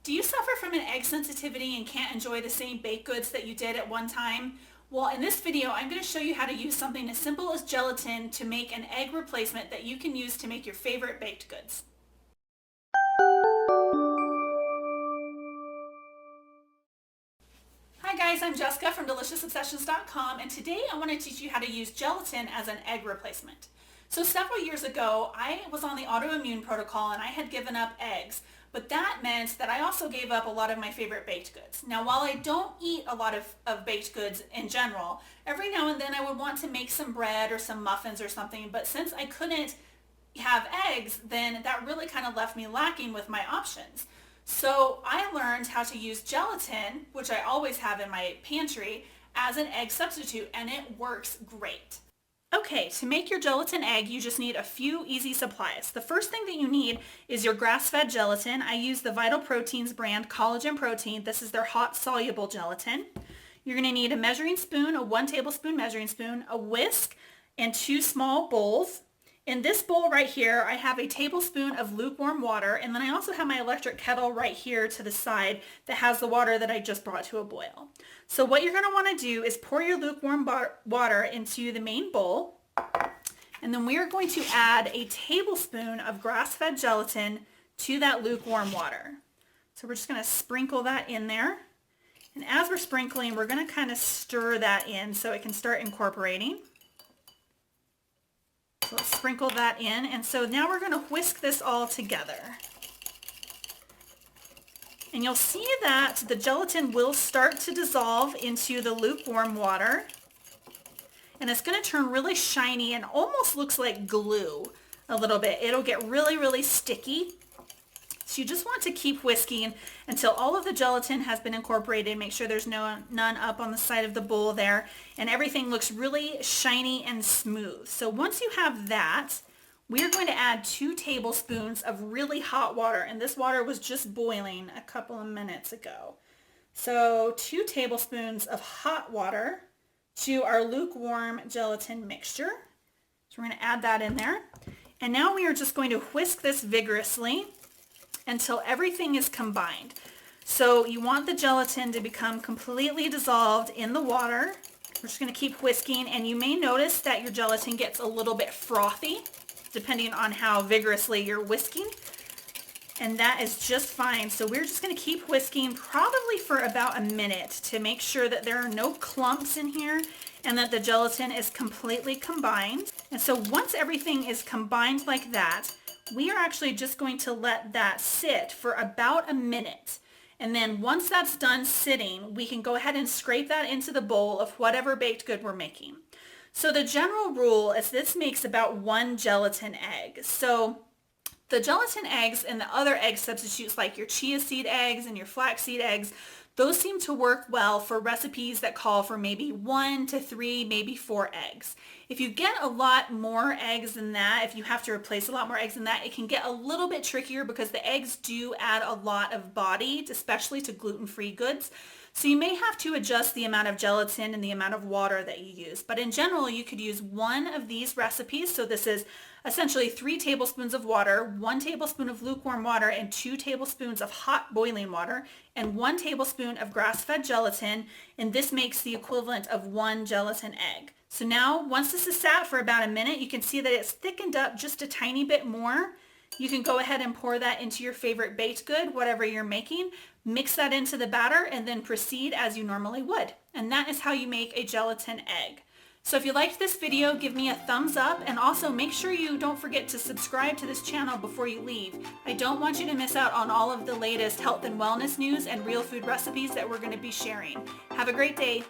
Do you suffer from an egg sensitivity and can't enjoy the same baked goods that you did at one time? Well, in this video, I'm going to show you how to use something as simple as gelatin to make an egg replacement that you can use to make your favorite baked goods. Hi guys, I'm Jessica from DeliciousObsessions.com, and today I want to teach you how to use gelatin as an egg replacement. So several years ago, I was on the autoimmune protocol and I had given up eggs, but that meant that I also gave up a lot of my favorite baked goods. Now, while I don't eat a lot of baked goods in general, every now and then I would want to make some bread or some muffins or something, but since I couldn't have eggs, then that really kind of left me lacking with my options. So I learned how to use gelatin, which I always have in my pantry, as an egg substitute, and it works great. Okay, to make your gelatin egg, you just need a few easy supplies. The first thing that you need is your grass-fed gelatin. I use the Vital Proteins brand collagen protein. This is their hot soluble gelatin. You're going to need a measuring spoon, a 1 tablespoon measuring spoon, a whisk, and 2 small bowls. In this bowl right here, I have a tablespoon of lukewarm water, and then I also have my electric kettle right here to the side that has the water that I just brought to a boil. So what you're going to want to do is pour your lukewarm water into the main bowl, and then we are going to add a tablespoon of grass-fed gelatin to that lukewarm water. So we're just going to sprinkle that in there, and as we're sprinkling, we're going to kind of stir that in so it can start incorporating. So let's sprinkle that in, and so now we're going to whisk this all together. And you'll see that the gelatin will start to dissolve into the lukewarm water, and it's going to turn really shiny and almost looks like glue a little bit. It'll get really, really sticky. So you just want to keep whisking until all of the gelatin has been incorporated. Make sure there's none up on the side of the bowl there, and everything looks really shiny and smooth. So once you have that, we are going to add 2 tablespoons of really hot water, and this water was just boiling a couple of minutes ago. So 2 tablespoons of hot water to our lukewarm gelatin mixture. So we're going to add that in there. And now we are just going to whisk this vigorously until everything is combined. So you want the gelatin to become completely dissolved in the water. We're just going to keep whisking, and you may notice that your gelatin gets a little bit frothy depending on how vigorously you're whisking, and that is just fine. So we're just going to keep whisking probably for about a minute to make sure that there are no clumps in here and that the gelatin is completely combined. And so once everything is combined like that, we are actually just going to let that sit for about a minute. And then once that's done sitting, we can go ahead and scrape that into the bowl of whatever baked good we're making. So the general rule is this makes about 1 gelatin egg. So the gelatin eggs and the other egg substitutes like your chia seed eggs and your flaxseed eggs, those seem to work well for recipes that call for maybe 1 to 3, maybe 4 eggs. If you get a lot more eggs than that, if you have to replace a lot more eggs than that, it can get a little bit trickier because the eggs do add a lot of body, especially to gluten-free goods. So you may have to adjust the amount of gelatin and the amount of water that you use. But in general, you could use 1 of these recipes. So this is essentially 3 tablespoons of water, 1 tablespoon of lukewarm water, and 2 tablespoons of hot boiling water, and 1 tablespoon of grass-fed gelatin. And this makes the equivalent of 1 gelatin egg. So now, once this is sat for about a minute, you can see that it's thickened up just a tiny bit more. You can go ahead and pour that into your favorite baked good, whatever you're making. Mix that into the batter and then proceed as you normally would. And that is how you make a gelatin egg. So if you liked this video, give me a thumbs up, and also make sure you don't forget to subscribe to this channel before you leave. I don't want you to miss out on all of the latest health and wellness news and real food recipes that we're going to be sharing. Have a great day.